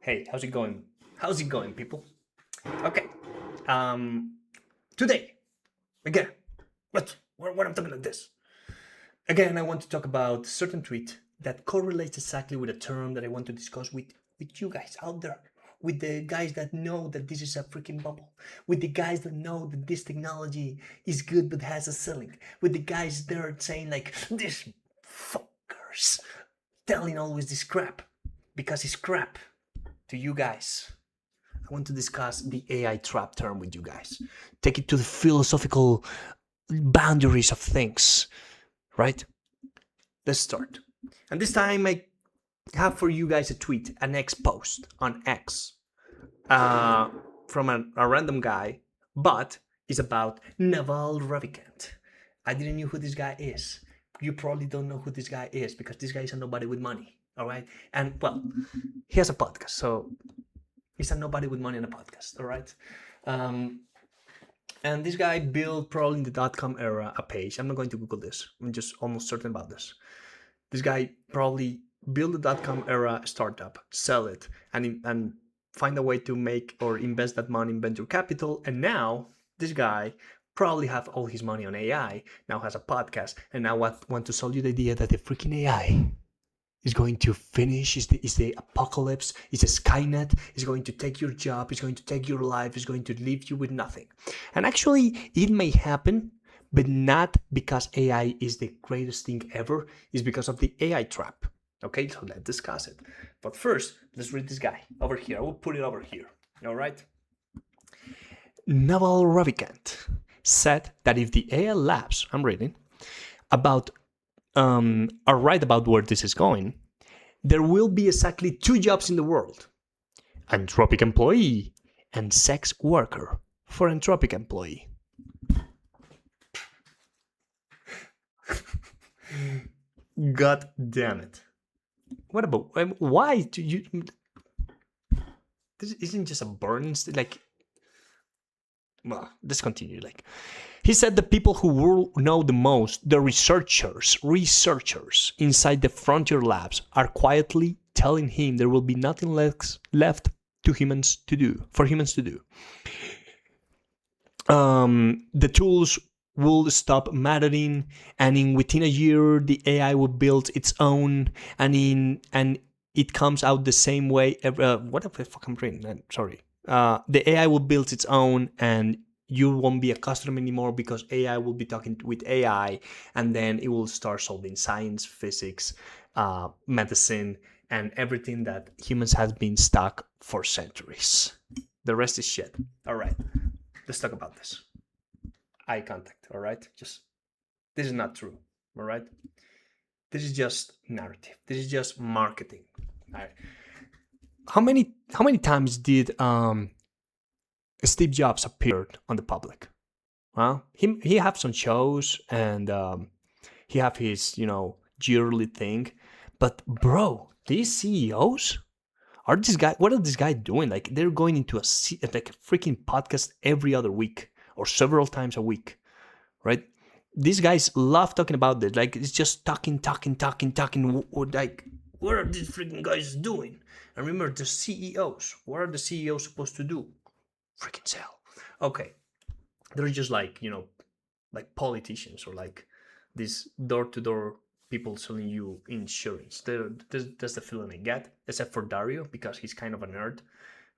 Hey, how's it going? How's it going, people? Okay. Today, again, what I'm talking like this. Again, I want to talk about a certain tweet that correlates exactly with a term that I want to discuss with you guys out there. With the guys that know that this is a freaking bubble. With the guys that know that this technology is good but has a ceiling. With the guys there saying like, this fuckers telling always this crap. Because it's crap to you guys. I want to discuss the AI trap term with you guys. Take it to the philosophical boundaries of things, right? Let's start. And this time I have for you guys a tweet, an X post on X from a random guy, but it's about Naval Ravikant. I didn't know who this guy is. You probably don't know who this guy is because this guy is a nobody with money, all right? And, well, he has a podcast, so he's a nobody with money on a podcast, all right? And this guy built, probably in the .com era, a page. I'm not going to Google this. I'm just almost certain about this. This guy probably built the .com era startup, sell it, and find a way to make or invest that money in venture capital. And now this guy probably have all his money on AI, now has a podcast, and now want to sell you the idea that the freaking AI is going to finish, is the apocalypse, is a Skynet, is going to take your job, is going to take your life, is going to leave you with nothing. And actually, it may happen, but not because AI is the greatest thing ever, it's because of the AI trap. Okay, so let's discuss it. But first, let's read this guy over here. I will put it over here, all right? Naval Ravikant said that if the AI labs, I'm reading, are right about where this is going, there will be exactly 2 jobs in the world: Anthropic employee and sex worker for Anthropic employee. God damn it. What about, why do you, this isn't just a burning, like, well, let's continue. Like, he said the people who will know the most, the researchers inside the frontier labs, are quietly telling him there will be nothing left for humans to do. The tools will stop mattering, and within a year, the AI will build its own, and it comes out the same way. What the fuck I'm reading? Sorry. The AI will build its own, and you won't be a customer anymore because AI will be talking with AI, and then it will start solving science, physics, medicine, and everything that humans have been stuck for centuries. The rest is shit. All right, let's talk about this. Eye contact, all right? This is not true, all right? This is just narrative. This is just marketing. All right. How many times did Steve Jobs appeared on the public? Well, he have some shows, and he have his yearly thing, but bro, these CEOs what are these guys doing? Like, they're going into a freaking podcast every other week or several times a week, right? These guys love talking about this. Like, it's just talking. Like, what are these freaking guys doing? And remember, the CEOs. What are the CEOs supposed to do? Freaking sell. Okay, they're just like like politicians, or like these door-to-door people selling you insurance. That's the feeling I get, except for Dario, because he's kind of a nerd,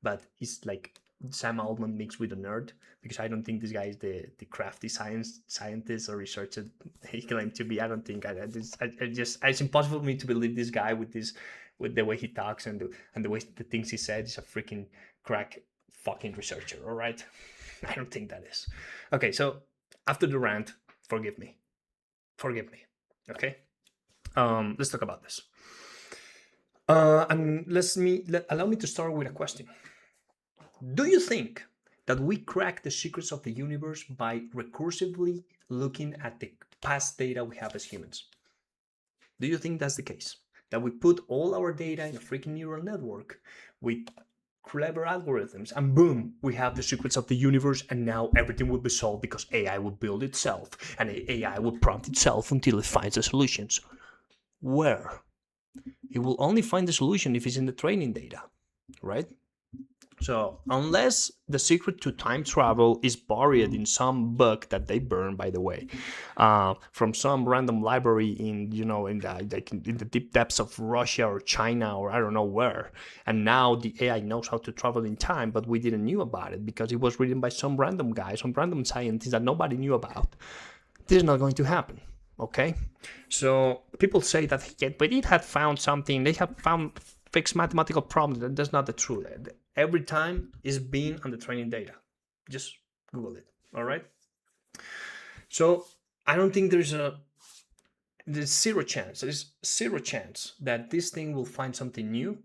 but he's like Sam Altman mixed with a nerd, because I don't think this guy is the crafty scientist or researcher he claimed to be. I don't think it's impossible for me to believe this guy with the way he talks and the way the things he said is a freaking crack fucking researcher. All right, I don't think that is. Okay, so after the rant, forgive me. Okay, let's talk about this. And allow me to start with a question. Do you think that we crack the secrets of the universe by recursively looking at the past data we have as humans? Do you think that's the case? That we put all our data in a freaking neural network with clever algorithms, and boom, we have the secrets of the universe, and now everything will be solved because AI will build itself, and AI will prompt itself until it finds the solutions. Where? It will only find the solution if it's in the training data. right? So, unless the secret to time travel is buried in some book that they burn, by the way, from some random library in, in the deep depths of Russia or China or I don't know where, and now the AI knows how to travel in time, but we didn't knew about it because it was written by some random guy, some random scientist that nobody knew about. This is not going to happen. Okay, so people say that but it had found something. They have found fixed mathematical problems. That's not the truth. Every time is being on the training data. Just Google it. All right. So I don't think there's zero chance. There's zero chance that this thing will find something new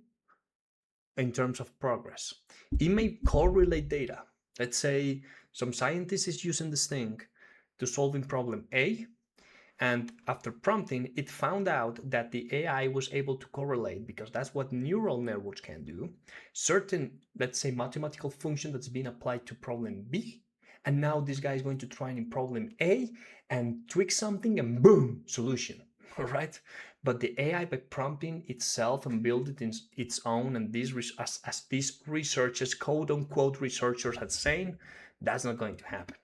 in terms of progress. It may correlate data. Let's say some scientist is using this thing to solving problem A, and after prompting, it found out that the AI was able to correlate, because that's what neural networks can do, certain, let's say, mathematical function that's been applied to problem B. And now this guy is going to try in problem A and tweak something and boom, solution. All right. But the AI, by prompting itself and build it in its own, and these as these researchers, quote unquote researchers, had saying, that's not going to happen.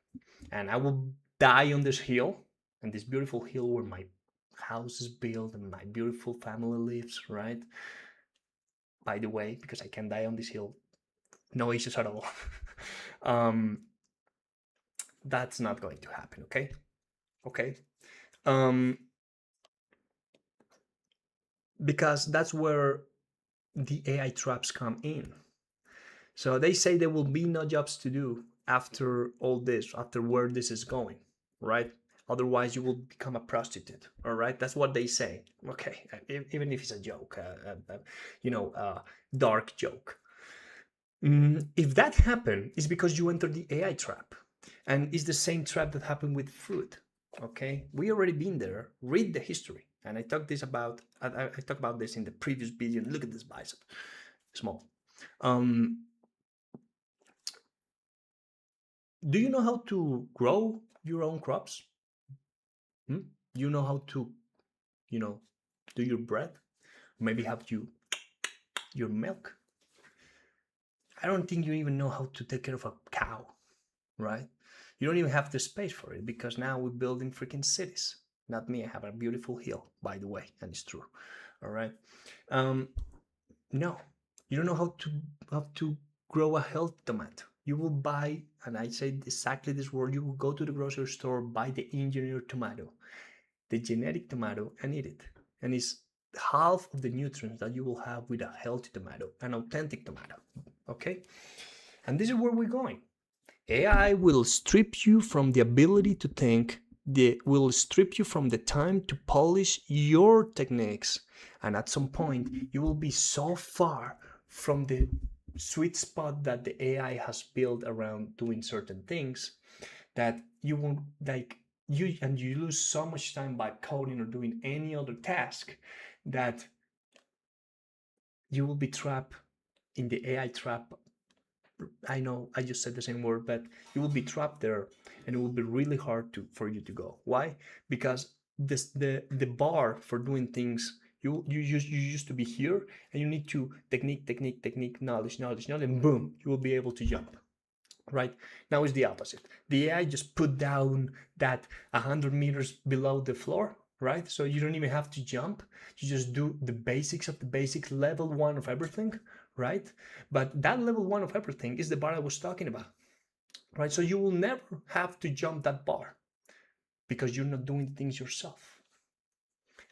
And I will die on this hill, and this beautiful hill where my house is built and my beautiful family lives, right? By the way, because I can die on this hill, no issues at all. um, that's not going to happen, okay? Okay. Um, because that's where the AI traps come in. So they say there will be no jobs to do after all this, after where this is going, right? Otherwise, you will become a prostitute. All right, that's what they say. Okay, even if it's a joke, dark joke. If that happened, it's because you entered the AI trap, and it's the same trap that happened with food. Okay, we already been there. Read the history, and I talked about this in the previous video. Look at this bicep, small. Do you know how to grow your own crops? Hmm? You know how to, you know, do your bread? Maybe have your milk? I don't think you even know how to take care of a cow, right? You don't even have the space for it because now we're building freaking cities. Not me. I have a beautiful hill, by the way, and it's true. All right. Um, no, you don't know how to grow a healthy tomato. You will buy, and I say exactly this word. You will go to the grocery store, buy the engineered tomato, the genetic tomato, and eat it. And it's half of the nutrients that you will have with a healthy tomato, an authentic tomato. Okay? And this is where we're going. AI will strip you from the ability to think, will strip you from the time to polish your techniques. And at some point, you will be so far from the sweet spot that the AI has built around doing certain things that you won't you lose so much time by coding or doing any other task that you will be trapped in the AI trap. I know I just said the same word, but you will be trapped there, and it will be really hard for you to go. Why? Because the bar for doing things, you used to be here, and you need to technique, knowledge, and boom, you will be able to jump. Right now is the opposite. The AI just put down that 100 meters below the floor, right? So you don't even have to jump. You just do the basics of the basic level one of everything, right? But that level one of everything is the bar I was talking about, right? So you will never have to jump that bar because you're not doing things yourself.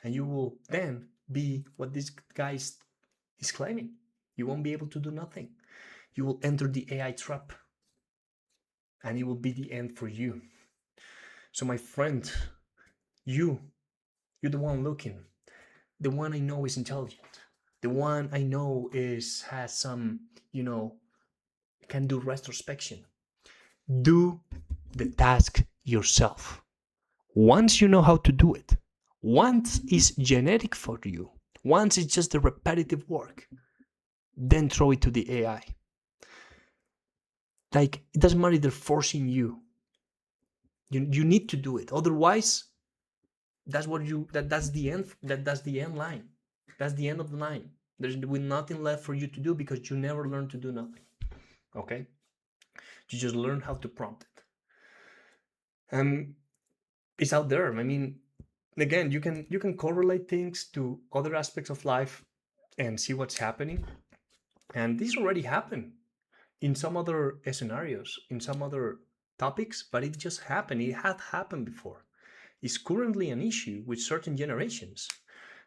And you will then be what this guy is claiming. You won't be able to do nothing. You will enter the AI trap, and it will be the end for you. So my friend, you're the one looking. The one I know is intelligent. The one I know has some, can do retrospection. Do the task yourself. Once you know how to do it, once it's genetic for you, once it's just the repetitive work, then throw it to the AI. Like, it doesn't matter if they're forcing you. You need to do it. Otherwise, that's the end line. That's the end of the line. There's nothing left for you to do because you never learn to do nothing. Okay? You just learn how to prompt it. It's out there. I mean, again, you can correlate things to other aspects of life and see what's happening. And this already happened in some other scenarios, in some other topics, but it just happened. It had happened before. It's currently an issue with certain generations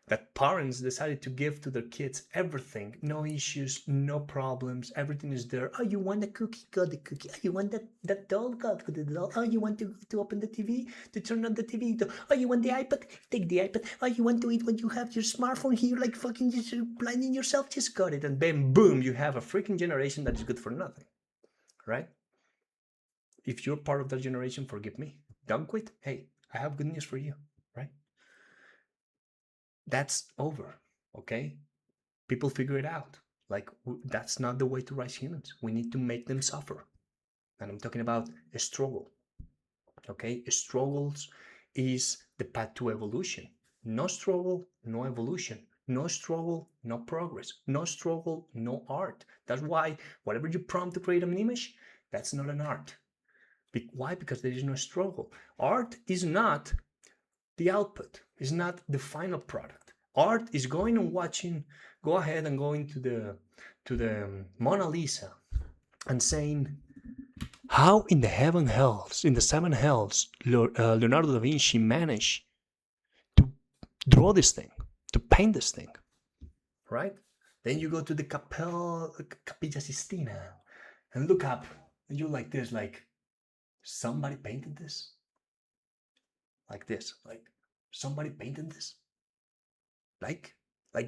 that parents decided to give to their kids everything, no issues, no problems, everything is there. Oh, you want a cookie? Got the cookie. Oh, you want that doll? Got the doll. Oh, you want to open the TV? To turn on the TV? Oh, you want the iPad? Take the iPad. Oh, you want to eat when you have your smartphone here, like fucking just blinding yourself? Just got it. And then boom, you have a freaking generation that is good for nothing, right? If you're part of that generation, forgive me. Don't quit. Hey, I have good news for you, right? That's over, okay? People figure it out. Like, that's not the way to raise humans. We need to make them suffer. And I'm talking about a struggle, okay? Struggles is the path to evolution. No struggle, no evolution. No struggle, no progress. No struggle, no art. That's why whatever you prompt to create an image, that's not an art. Why? Because there is no struggle. Art is not the output, is not the final product. Art is going and watching, go ahead and going to the Mona Lisa and saying, how in the hells, in the seven hells, Leonardo da Vinci managed to draw this thing, to paint this thing, right? Then you go to the Capilla Sistina and look up, and you're like this, like, somebody painted this? Like this, like, somebody painted this? Like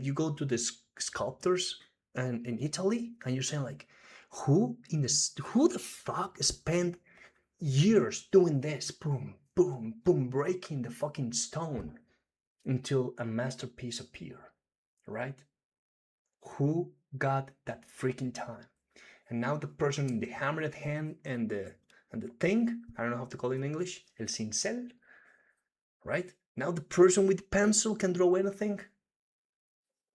you go to the sculptors and in Italy and you're saying like, who the fuck spent years doing this? Boom, boom, boom, breaking the fucking stone until a masterpiece appeared, right? Who got that freaking time? And now the person in the hammered hand and the thing, I don't know how to call it in English, el cincel, right? Now the person with the pencil can draw anything.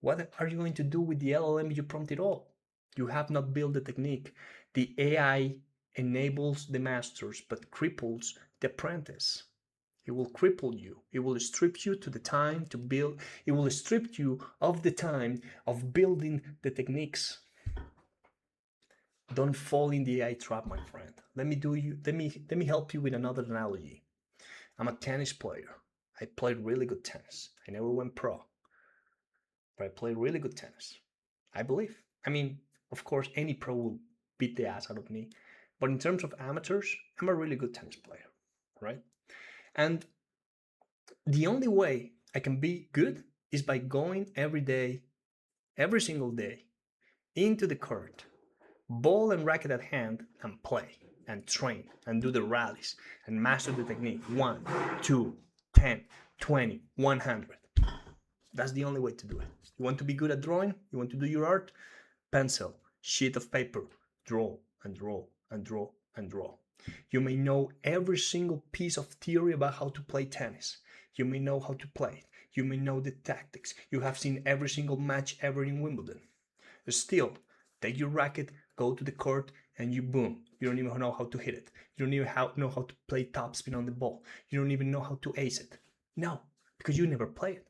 What are you going to do with the LLM you prompted all? You have not built the technique. The AI enables the masters but cripples the apprentice. It will cripple you. It will strip you to the time to build. It will strip you of the time of building the techniques. Don't fall in the AI trap, my friend. Let me help you with another analogy. I'm a tennis player. I played really good tennis. I never went pro, but I play really good tennis. I believe. I mean, of course, any pro will beat the ass out of me. But in terms of amateurs, I'm a really good tennis player, right? And the only way I can be good is by going every day, every single day, into the court, ball and racket at hand, and play and train and do the rallies and master the technique. 1, 2, 10, 20, 100. That's the only way to do it. You want to be good at drawing? You want to do your art? Pencil, sheet of paper, draw and draw and draw and draw. You may know every single piece of theory about how to play tennis. You may know how to play it. You may know the tactics. You have seen every single match ever in Wimbledon. Still, take your racket, go to the court, and you boom. You don't even know how to hit it. You don't even know how to play topspin on the ball. You don't even know how to ace it. No, because you never play it.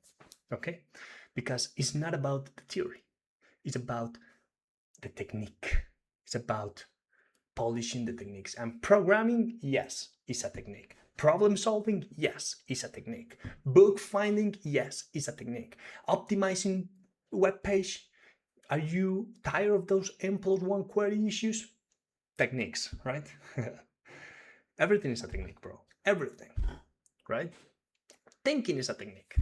Okay? Because it's not about the theory. It's about the technique. It's about polishing the techniques. And programming, yes, is a technique. Problem solving, yes, is a technique. Book finding, yes, is a technique. Optimizing web page, are you tired of those M+1 query issues? Techniques, right? Everything is a technique, bro. Everything, right? Thinking is a technique.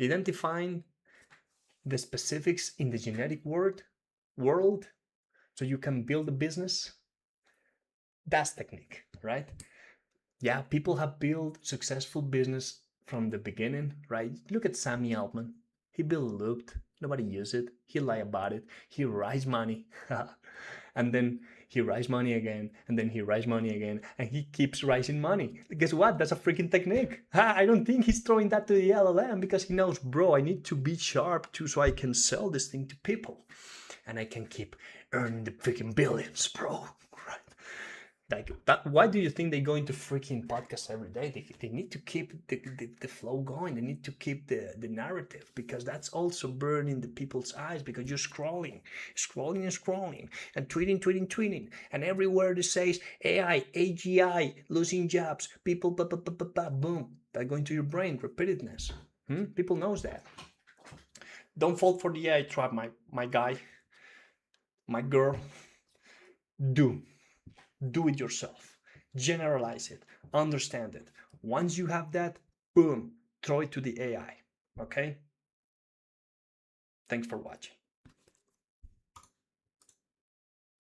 Identifying the specifics in the genetic world so you can build a business, that's technique, right? Yeah, people have built successful business from the beginning, right? Look at Sammy Altman. He built Looped. Nobody uses it. He lie about it. He raise money. And then he raise money again. And then he raise money again. And he keeps raising money. Guess what? That's a freaking technique. I don't think he's throwing that to the LLM because he knows, bro, I need to be sharp too so I can sell this thing to people. And I can keep earning the freaking billions, bro. Right? Like that, why do you think they go into freaking podcasts every day? They need to keep the flow going. They need to keep the narrative, because that's also burning the people's eyes, because you're scrolling and tweeting, and everywhere it says AI, AGI, losing jobs, people, boom, that go into your brain, repeatedness. People knows that. Don't fall for the AI trap, my guy, my girl. Do it yourself. Generalize it. Understand it. Once you have that, boom, throw it to the AI. Okay? Thanks for watching.